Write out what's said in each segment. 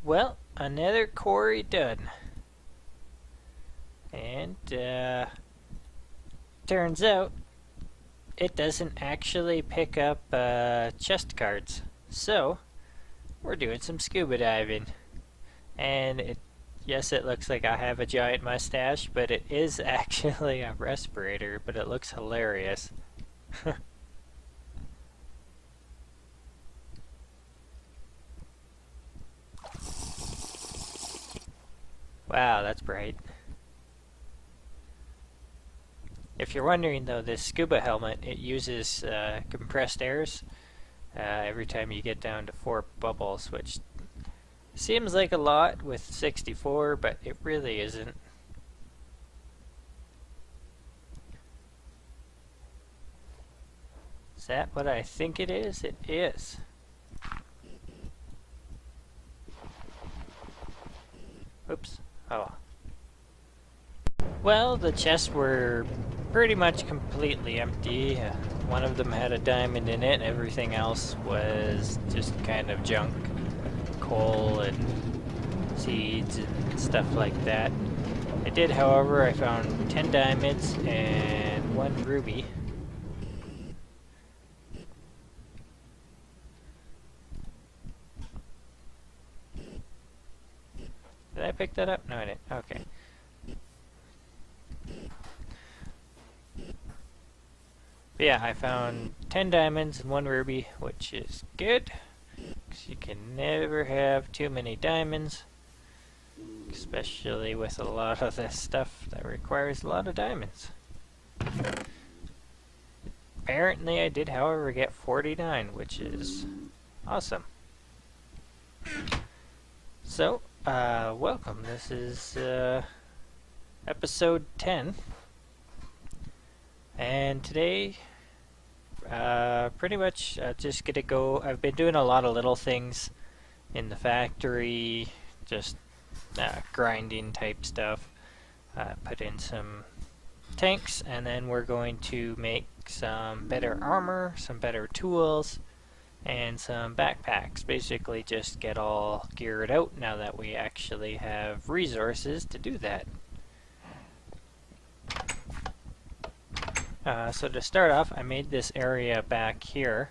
Well, another quarry done. And, turns out it doesn't actually pick up chest cards. So, we're doing some scuba diving. And yes, it looks like I have a giant mustache, but it is actually a respirator, but it looks hilarious. Wow, that's bright. If you're wondering though, this scuba helmet, it uses compressed airs every time you get down to 4 bubbles, which seems like a lot with 64, but it really isn't. Is that what I think it is? It is. Oops. Oh. Well, the chests were pretty much completely empty. One of them had a diamond in it, everything else was just kind of junk. Coal and seeds and stuff like that. I did, however, I found 10 diamonds and 1 ruby. Did I pick that up? No, I didn't. Okay. But yeah, I found 10 diamonds and 1 ruby, which is good. Because you can never have too many diamonds. Especially with a lot of this stuff that requires a lot of diamonds. Apparently I did, however, get 49, which is awesome. So, welcome. This is episode 10. And today, pretty much just gonna go. I've been doing a lot of little things in the factory, just grinding type stuff. Put in some tanks, and then we're going to make some better armor, some better tools, and some backpacks. Basically just get all geared out now that we actually have resources to do that. So to start off, I made this area back here.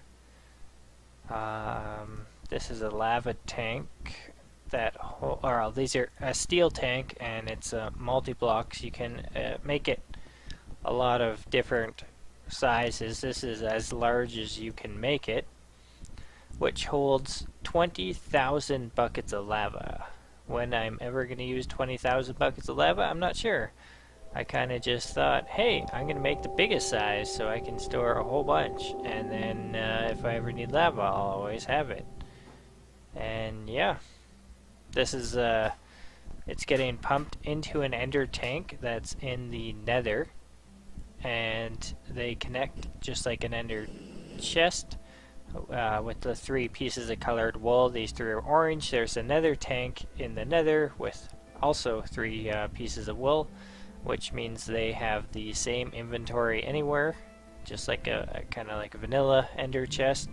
This is a lava tank that these are a steel tank, and it's multi-blocks. You can make it a lot of different sizes. This is as large as you can make it, which holds 20,000 buckets of lava. When I'm ever going to use 20,000 buckets of lava, I'm not sure. I kind of just thought, hey, I'm going to make the biggest size so I can store a whole bunch, and then if I ever need lava, I'll always have it. And yeah, this is it's getting pumped into an ender tank that's in the nether, and they connect just like an ender chest with the 3 pieces of colored wool. These 3 are orange. There's another tank in the nether with also 3 pieces of wool, which means they have the same inventory anywhere, just like a kind of like a vanilla ender chest.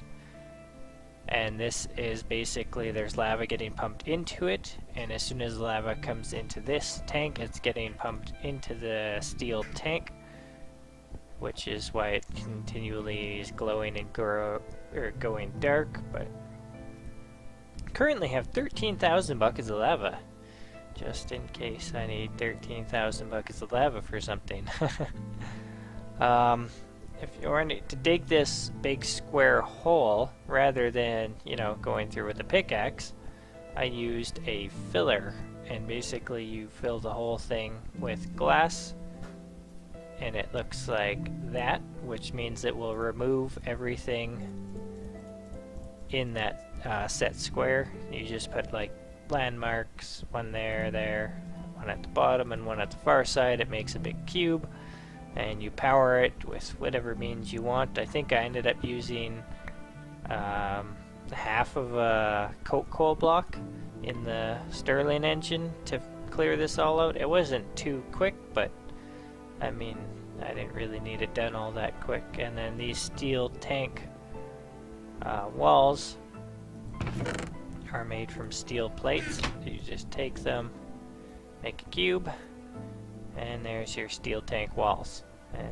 And this is basically, there's lava getting pumped into it, and as soon as lava comes into this tank, it's getting pumped into the steel tank, which is why it continually is glowing and going dark. But currently have 13,000 buckets of lava, just in case I need 13,000 buckets of lava for something. If you want to dig this big square hole, rather than, going through with a pickaxe, I used a filler, and basically you fill the whole thing with glass, and it looks like that, which means it will remove everything in that set square. You just put like landmarks, one there, one at the bottom and one at the far side. It makes a big cube, and you power it with whatever means you want. I think I ended up using half of a coke coal block in the Stirling engine to clear this all out. It wasn't too quick, but I mean, I didn't really need it done all that quick. And then these steel tank walls are made from steel plates. You just take them, make a cube, and there's your steel tank walls. And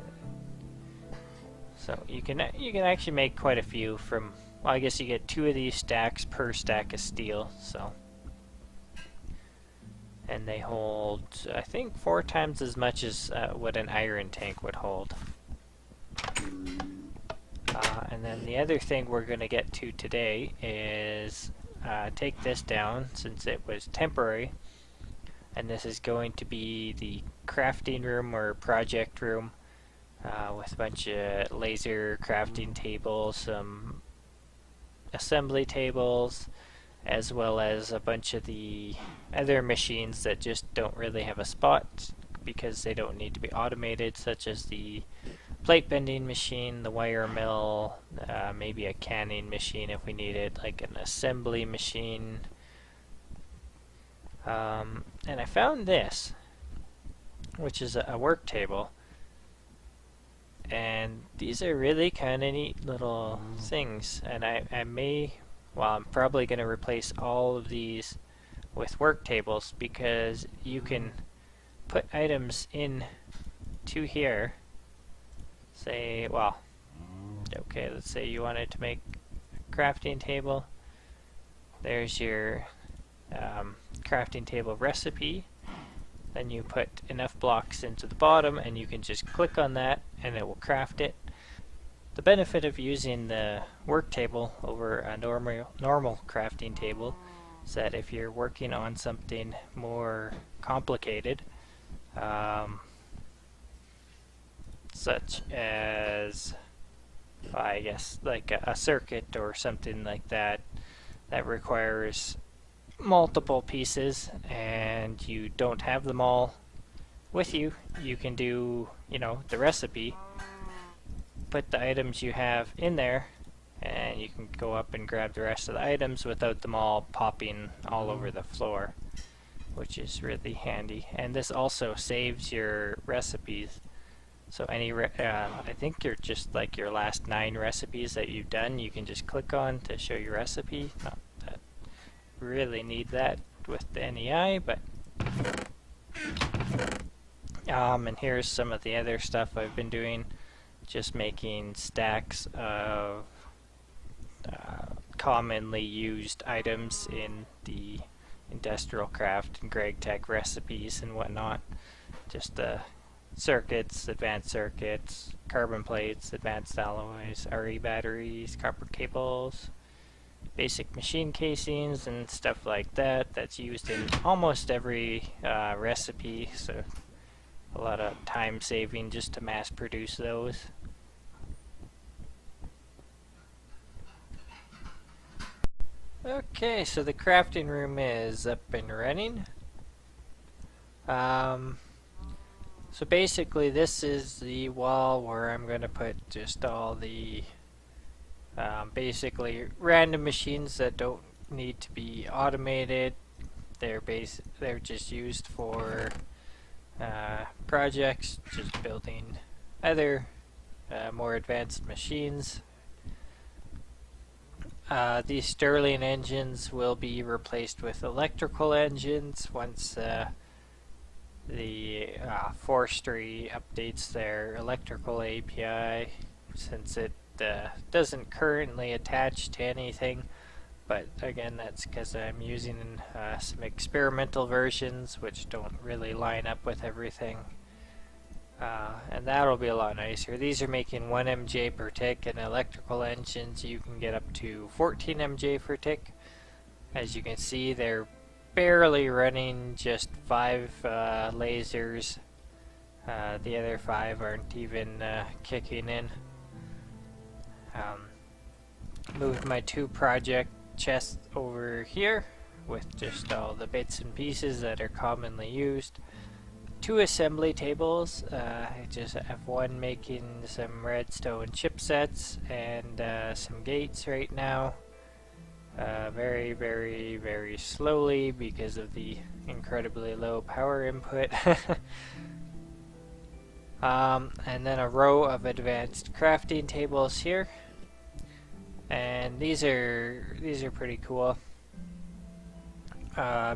so you can actually make quite a few from. Well, I guess you get 2 of these stacks per stack of steel. So. And they hold, I think, 4 times as much as what an iron tank would hold. And then the other thing we're going to get to today is take this down, since it was temporary. And this is going to be the crafting room or project room with a bunch of laser crafting tables, some assembly tables, as well as a bunch of the other machines that just don't really have a spot because they don't need to be automated, such as the plate bending machine, the wire mill, maybe a canning machine if we needed, like an assembly machine. And I found this, which is a work table, and these are really kind of neat little things, and I may, well, I'm probably going to replace all of these with work tables, because you can put items in to here. Say, well, okay, let's say you wanted to make a crafting table. There's your crafting table recipe. Then you put enough blocks into the bottom, and you can just click on that and it will craft it. The benefit of using the work table over a normal crafting table is that if you're working on something more complicated, such as, I guess, like a circuit or something like that, that requires multiple pieces and you don't have them all with you, you can do, the recipe, put the items you have in there, and you can go up and grab the rest of the items without them all popping all over the floor, which is really handy. And this also saves your recipes. So I think you're just like your last 9 recipes that you've done, you can just click on to show your recipe. Not that we really need that with the NEI, but and here's some of the other stuff I've been doing. Just making stacks of commonly used items in the industrial craft and Greg Tech recipes and whatnot. Just circuits, advanced circuits, carbon plates, advanced alloys, RE batteries, copper cables, basic machine casings and stuff like that. That's used in almost every recipe, so a lot of time saving just to mass produce those. Okay, so the crafting room is up and running. So basically this is the wall where I'm going to put just all the basically random machines that don't need to be automated. They're just used for projects, just building other more advanced machines. These Stirling engines will be replaced with electrical engines once the forestry updates their electrical API, since it doesn't currently attach to anything. But again, that's because I'm using some experimental versions which don't really line up with everything. And that'll be a lot nicer. These are making 1 MJ per tick, and electrical engines you can get up to 14 MJ per tick. As you can see, they're barely running just 5 lasers. The other 5 aren't even kicking in. Moved my 2 project chests over here with just all the bits and pieces that are commonly used. 2 assembly tables. I just have one making some redstone chipsets and some gates right now. Very, very, very slowly because of the incredibly low power input. And then a row of advanced crafting tables here. And these are pretty cool.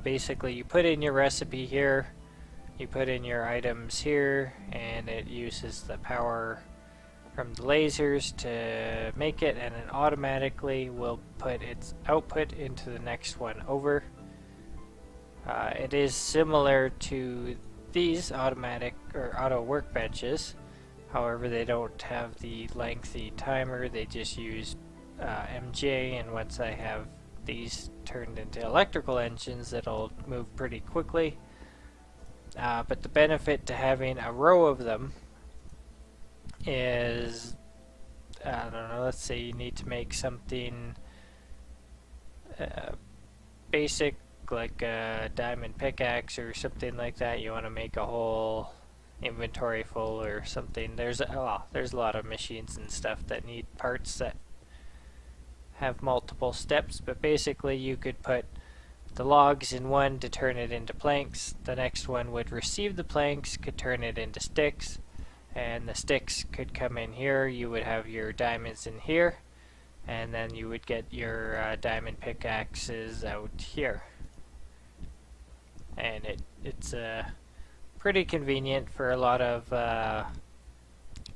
basically you put in your recipe here, you put in your items here, and it uses the power from the lasers to make it, and it automatically will put its output into the next one over. It is similar to these automatic or auto workbenches, however they don't have the lengthy timer, they just use MJ, and once I have these turned into electrical engines, it'll move pretty quickly. But the benefit to having a row of them is, I don't know, let's say you need to make something basic like a diamond pickaxe or something like that. You want to make a whole inventory full or something. There's a lot of machines and stuff that need parts that have multiple steps, but basically you could put the logs in one to turn it into planks. The next one would receive the planks, could turn it into sticks, and the sticks could come in here. You would have your diamonds in here, and then you would get your diamond pickaxes out here. And it's pretty convenient for a lot of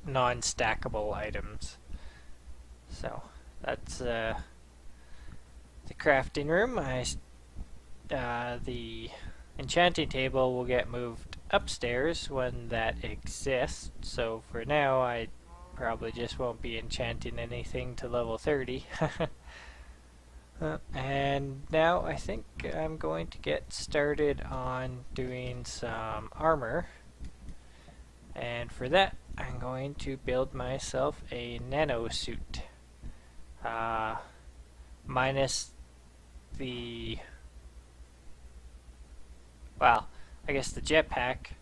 non-stackable items. So that's the crafting room. The enchanting table will get moved upstairs when that exists. So for now, I probably just won't be enchanting anything to level 30. And now I think I'm going to get started on doing some armor. And for that, I'm going to build myself a nano suit. Minus the, well, I guess the jetpack.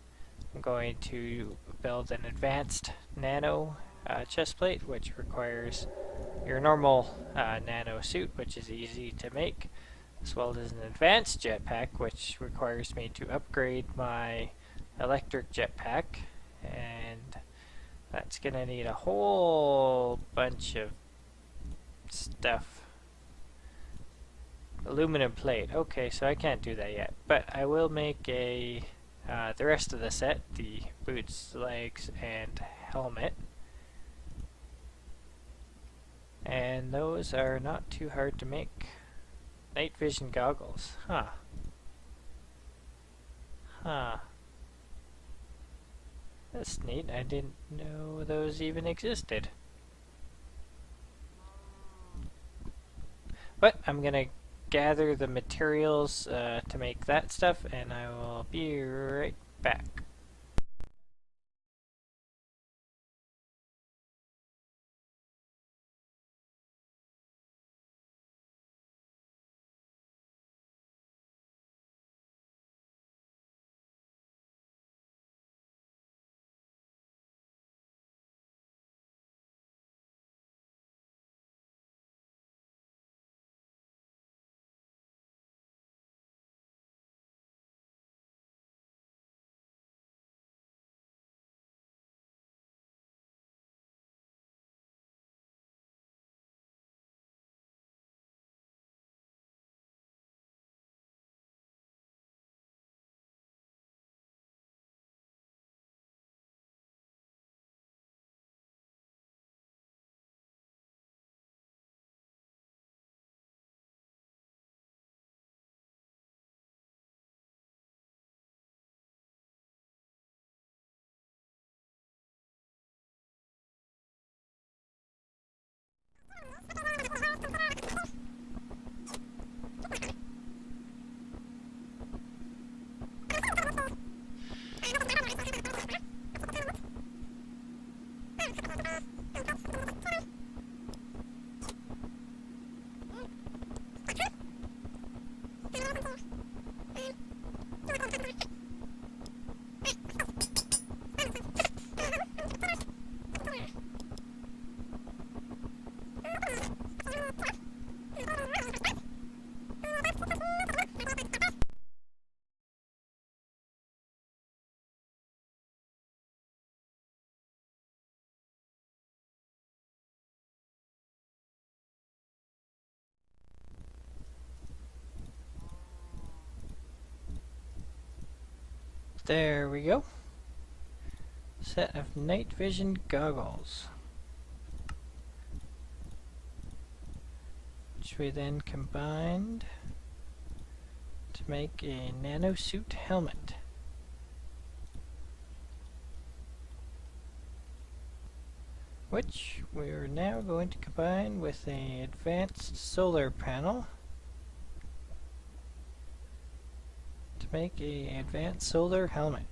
I'm going to build an advanced nano chestplate, which requires your normal nano suit, which is easy to make, as well as an advanced jetpack, which requires me to upgrade my electric jetpack, and that's gonna need a whole bunch of stuff. Aluminum plate. Okay, so I can't do that yet, but I will make a the rest of the set, the boots, legs, and helmet. And those are not too hard to make. Night vision goggles. Huh. That's neat. I didn't know those even existed. But I'm gonna gather the materials to make that stuff, and I will be right back. There we go. Set of night vision goggles, which we then combined to make a nanosuit helmet. Which we're now going to combine with an advanced solar panel to make an advanced solar helmet.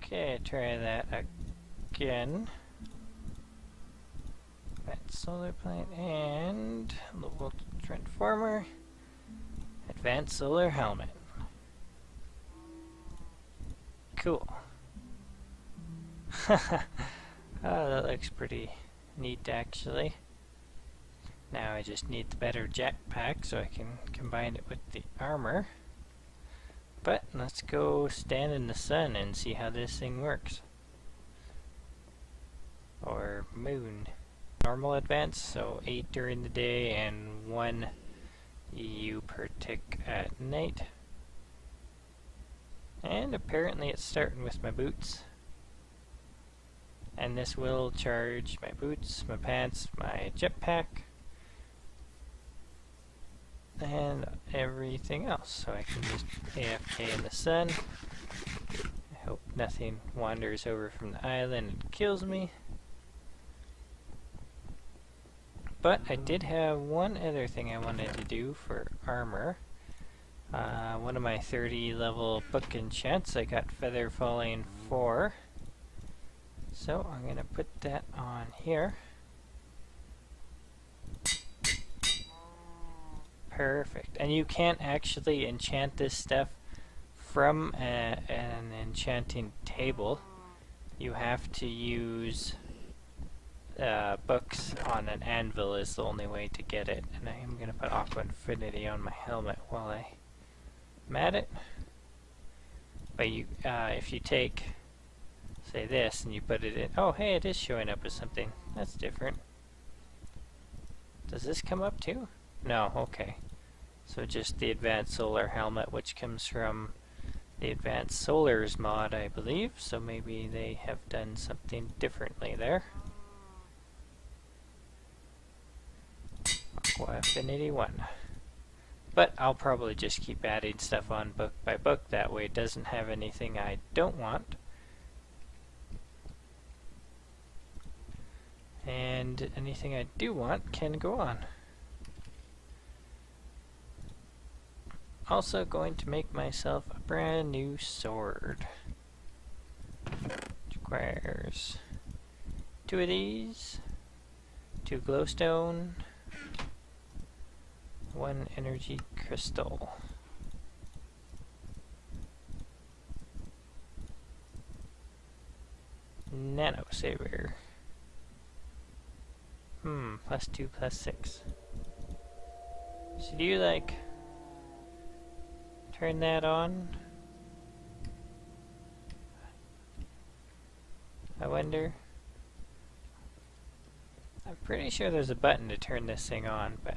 Okay, try that again. Advanced solar plant and low voltage transformer. Advanced solar helmet. Cool. Oh, that looks pretty neat actually. Now I just need the better jetpack so I can combine it with the armor. But let's go stand in the sun and see how this thing works. Or moon. Normal advance, so 8 during the day and 1 EU per tick at night. And apparently it's starting with my boots. And this will charge my boots, my pants, my jetpack, and everything else. So I can just AFK in the sun. I hope nothing wanders over from the island and kills me. But I did have one other thing I wanted to do for armor. One of my 30 level book enchants, I got Feather Falling 4. So I'm going to put that on here. Perfect. And you can't actually enchant this stuff from an enchanting table. You have to use books on an anvil is the only way to get it. And I am going to put Aqua Infinity on my helmet while I'm at it. But you, if you take, say this, and you put it in, oh hey, it is showing up as something. That's different. Does this come up too? No, okay. So just the Advanced Solar Helmet, which comes from the Advanced Solars mod, I believe. So maybe they have done something differently there. Aqua Affinity 1. But I'll probably just keep adding stuff on book by book, that way it doesn't have anything I don't want. And anything I do want can go on. Also going to make myself a brand new sword. Which requires 2 of these, 2 glowstone, 1 energy crystal. Nano saver. +2, +6. So do you like turn that on? I wonder. I'm pretty sure there's a button to turn this thing on, but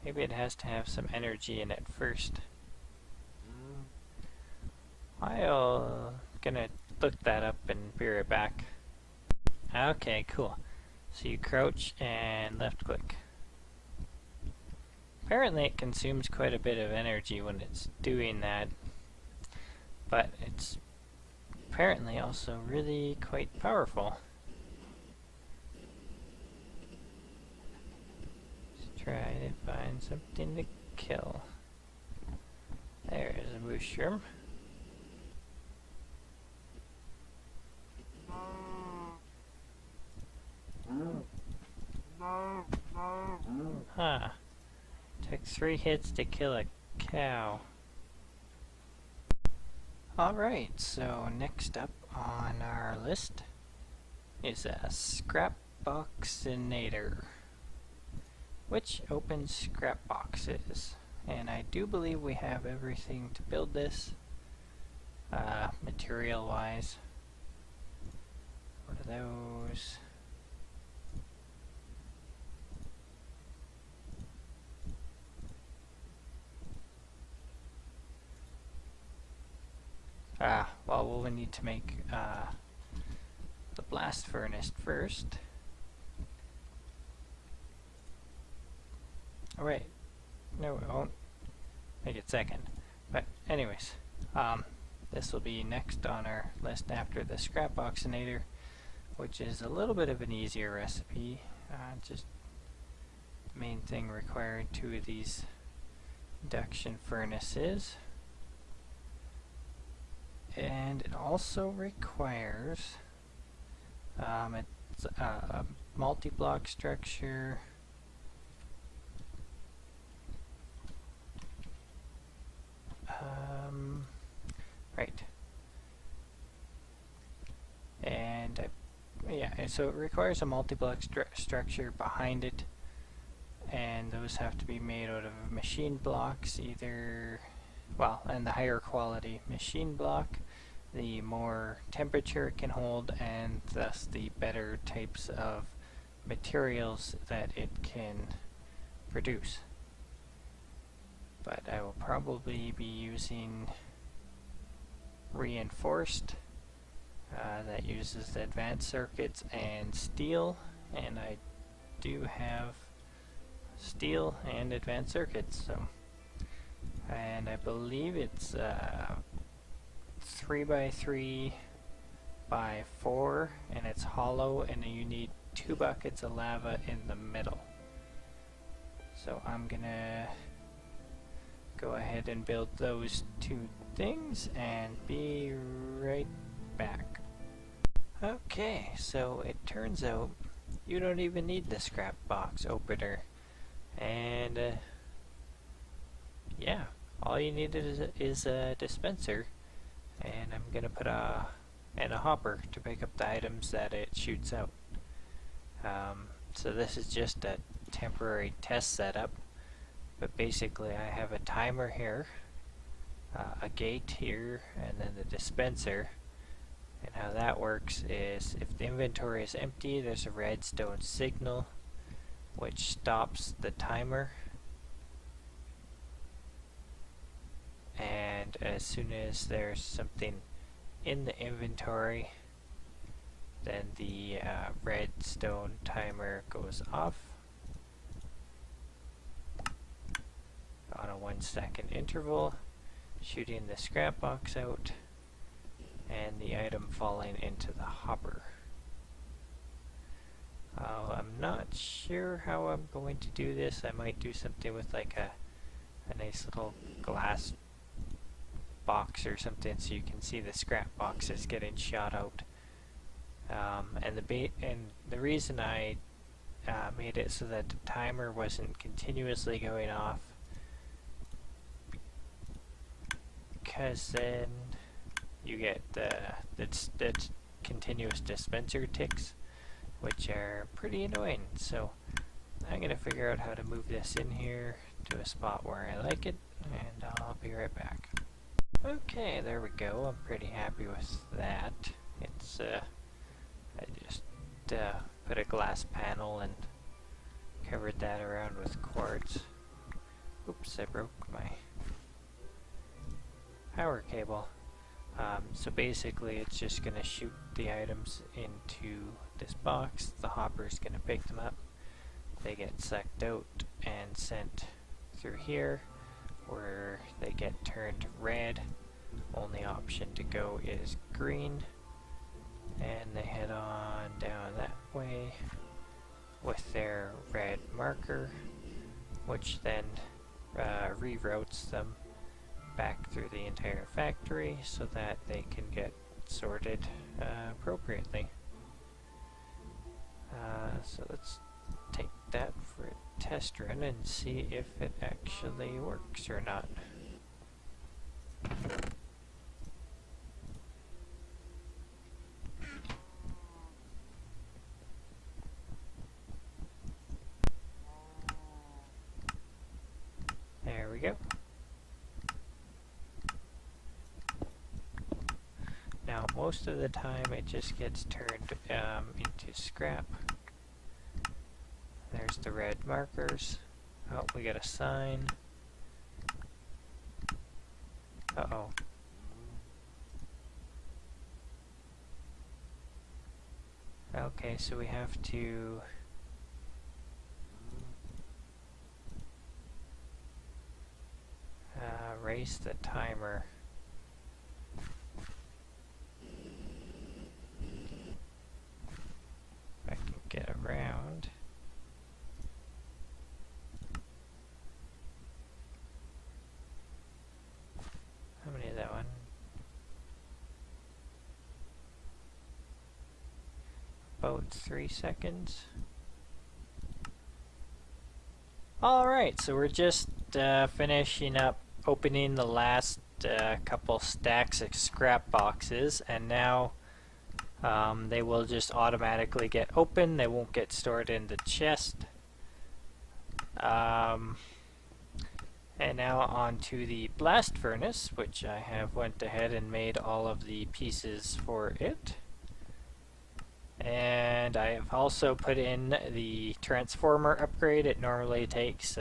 maybe it has to have some energy in it first. I'll gonna look that up and be right back. Okay, cool. So you crouch and left click. Apparently it consumes quite a bit of energy when it's doing that, but it's apparently also really quite powerful. Let's try to find something to kill. There's a mushroom. Huh. Took 3 hits to kill a cow. Alright, so next up on our list is a scrap boxinator, which opens scrap boxes. And I do believe we have everything to build this, material wise. What are those? Well, we'll need to make the blast furnace first. Oh wait, no, we won't. Make it second. But anyways, this will be next on our list after the scrap boxinator, which is a little bit of an easier recipe. Just the main thing required 2 of these induction furnaces. And it also requires it's a multi-block structure, right, and yeah, so it requires a multi-block structure behind it, and those have to be made out of machine blocks, either, well, and the higher quality machine block, the more temperature it can hold, and thus the better types of materials that it can produce. But I will probably be using reinforced, that uses the advanced circuits and steel, and I do have steel and advanced circuits, so, and I believe it's 3x3 by 4, and it's hollow, and you need 2 buckets of lava in the middle. So I'm gonna go ahead and build those 2 things and be right back. Okay, so it turns out you don't even need the scrap box opener, and yeah, all you need is a dispenser, and I'm gonna put a hopper to pick up the items that it shoots out. So this is just a temporary test setup, but basically I have a timer here, a gate here, and then the dispenser. And how that works is if the inventory is empty, there's a redstone signal which stops the timer, and as soon as there's something in the inventory, then the redstone timer goes off on a 1-second interval, shooting the scrap box out and the item falling into the hopper. I'm not sure how I'm going to do this. I might do something with like a nice little glass box or something so you can see the scrap boxes getting shot out. And the reason I made it so that the timer wasn't continuously going off, because then you get the continuous dispenser ticks, which are pretty annoying. So I'm going to figure out how to move this in here to a spot where I like it, and I'll be right back. Okay, there we go. I'm pretty happy with that. It's I just put a glass panel and covered that around with quartz. Oops, I broke my power cable. So basically it's just going to shoot the items into this box. The hopper is going to pick them up. They get sucked out and sent through here, where they get turned red. Only option to go is green, and they head on down that way with their red marker, which then reroutes them back through the entire factory so that they can get sorted appropriately. So let's take that for a test run and see if it actually works or not. There we go. Now most of the time it just gets turned into scrap. There's the red markers. Oh, we got a sign. Uh-oh. Okay, so we have to raise the timer. If I can get around. How many is that one? About 3 seconds. Alright, so we're just finishing up opening the last couple stacks of scrap boxes, and now they will just automatically get open. They won't get stored in the chest. And now on to the blast furnace, which I have went ahead and made all of the pieces for it. And I have also put in the transformer upgrade. It normally takes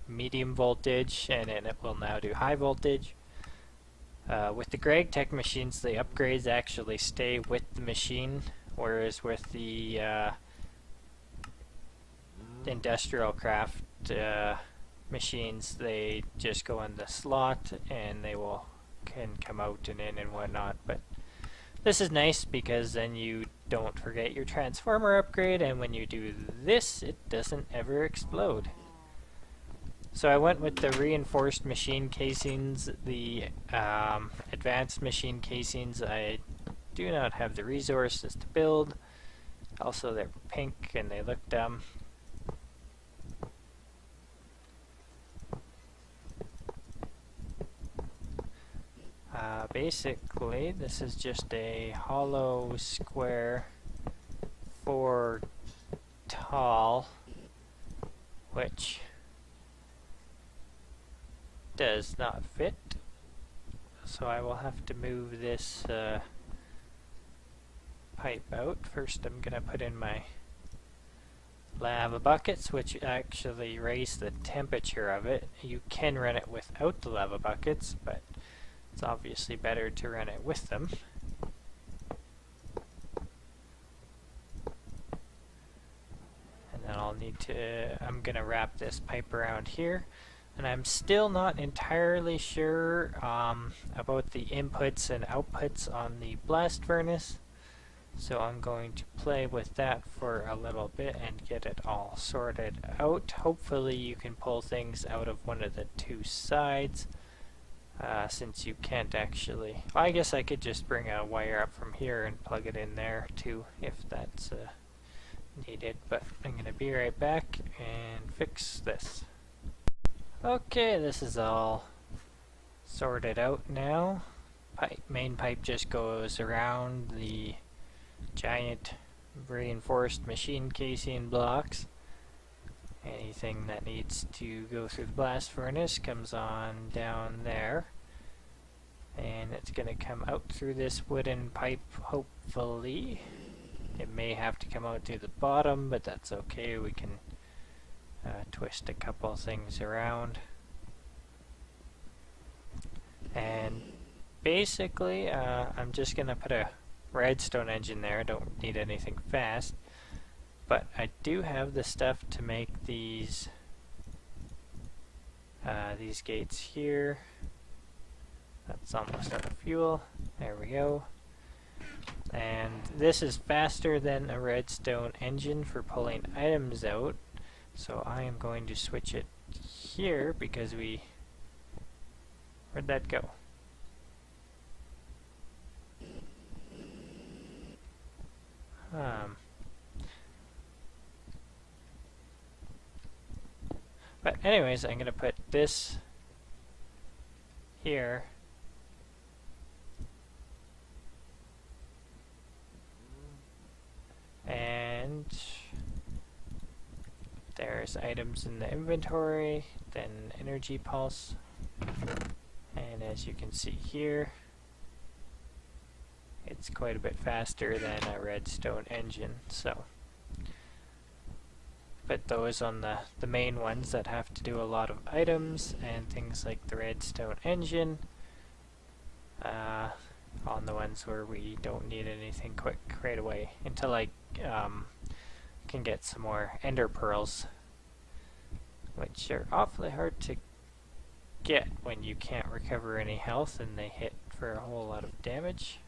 medium voltage, and then it will now do high voltage. With the Greg Tech machines, the upgrades actually stay with the machine, whereas with the industrial craft machines, they just go in the slot and they can come out and in and whatnot. But this is nice because then you don't forget your transformer upgrade, and when you do this, it doesn't ever explode. So I went with the reinforced machine casings. The advanced machine casings I do not have the resources to build. Also, they're pink and they look dumb. Basically, this is just a hollow square 4 tall, which does not fit. So I will have to move this pipe out. First I'm going to put in my lava buckets, which actually raise the temperature of it. You can run it without the lava buckets, but it's obviously better to run it with them. And then I'll need to, I'm going to wrap this pipe around here. And I'm still not entirely sure about the inputs and outputs on the blast furnace. So I'm going to play with that for a little bit and get it all sorted out. Hopefully you can pull things out of one of the two sides. Since you can't actually, well, I guess I could just bring a wire up from here and plug it in there too, if that's needed, but I'm gonna be right back and fix this. Okay, this is all sorted out now. Main pipe just goes around the giant reinforced machine casing blocks. Anything that needs to go through the blast furnace comes on down there. And it's going to come out through this wooden pipe, hopefully. It may have to come out through the bottom, but that's okay. We can twist a couple things around. And basically, I'm just going to put a redstone engine there. I don't need anything fast. But I do have the stuff to make these gates here. That's almost out of fuel. There we go. And this is faster than a redstone engine for pulling items out. So I am going to switch it here because where'd that go? But anyways, I'm going to put this here. And there's items in the inventory, then energy pulse. And as you can see here, it's quite a bit faster than a redstone engine. So put those on the main ones that have to do a lot of items and things like the redstone engine. On the ones where we don't need anything quick right away until I can get some more ender pearls, which are awfully hard to get when you can't recover any health and they hit for a whole lot of damage.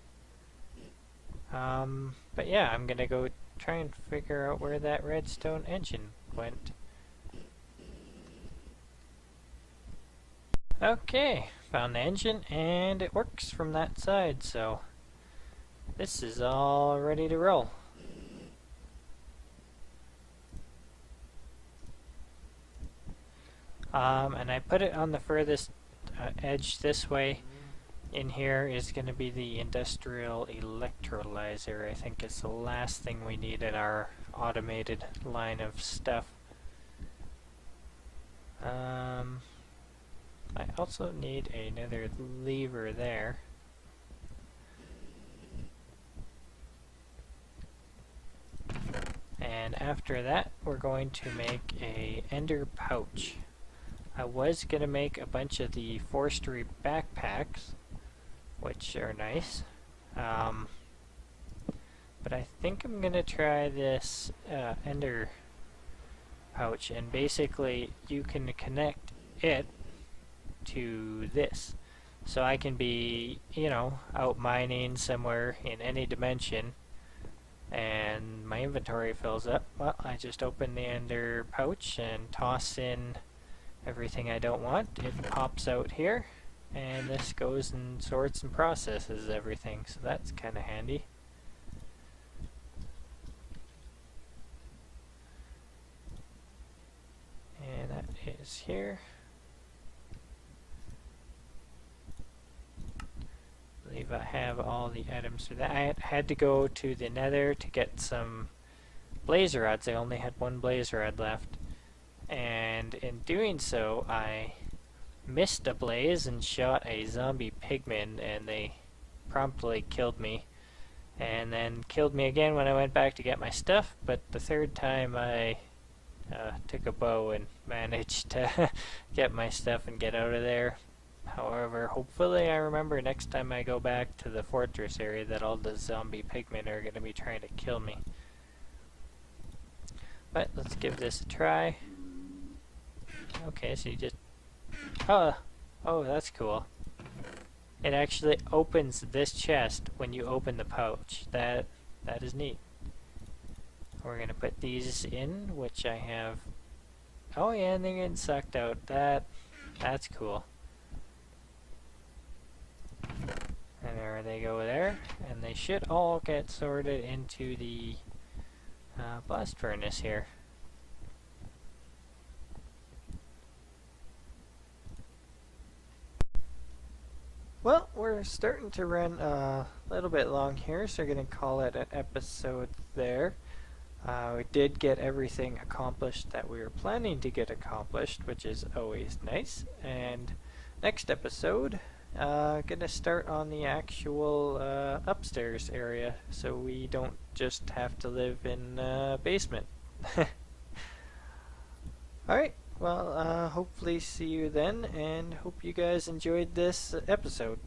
But yeah, I'm gonna go try and figure out where that redstone engine went. Okay, found the engine and it works from that side, so this is all ready to roll. And I put it on the furthest edge this way. In here is going to be the industrial electrolyzer. I think it's the last thing we need in our automated line of stuff. I also need another lever there. And after that, we're going to make a ender pouch. I was going to make a bunch of the forestry backpacks, which are nice. But I think I'm going to try this ender pouch, and basically you can connect it to this. So I can be, out mining somewhere in any dimension, and my inventory fills up. Well, I just open the ender pouch and toss in everything I don't want. It pops out here, and this goes and sorts and processes everything, so that's kind of handy. And that is here. I believe I have all the items for that. I had to go to the nether to get some blaze rods. I only had one blaze rod left, and in doing so I missed a blaze and shot a zombie pigman, and they promptly killed me, and then killed me again when I went back to get my stuff. But the third time I took a bow and managed to get my stuff and get out of there. However, hopefully I remember next time I go back to the fortress area that all the zombie pigmen are going to be trying to kill me. But let's give this a try. Okay, so you just... Oh, that's cool. It actually opens this chest when you open the pouch. That is neat. We're going to put these in, which I have... Oh yeah, and they're getting sucked out. That's cool. And there they go there. And they should all get sorted into the blast furnace here. Well, we're starting to run a little bit long here, so we're going to call it an episode there. We did get everything accomplished that we were planning to get accomplished, which is always nice. And next episode, gonna start on the actual upstairs area, so we don't just have to live in a basement. Alright, well, hopefully see you then, and hope you guys enjoyed this episode.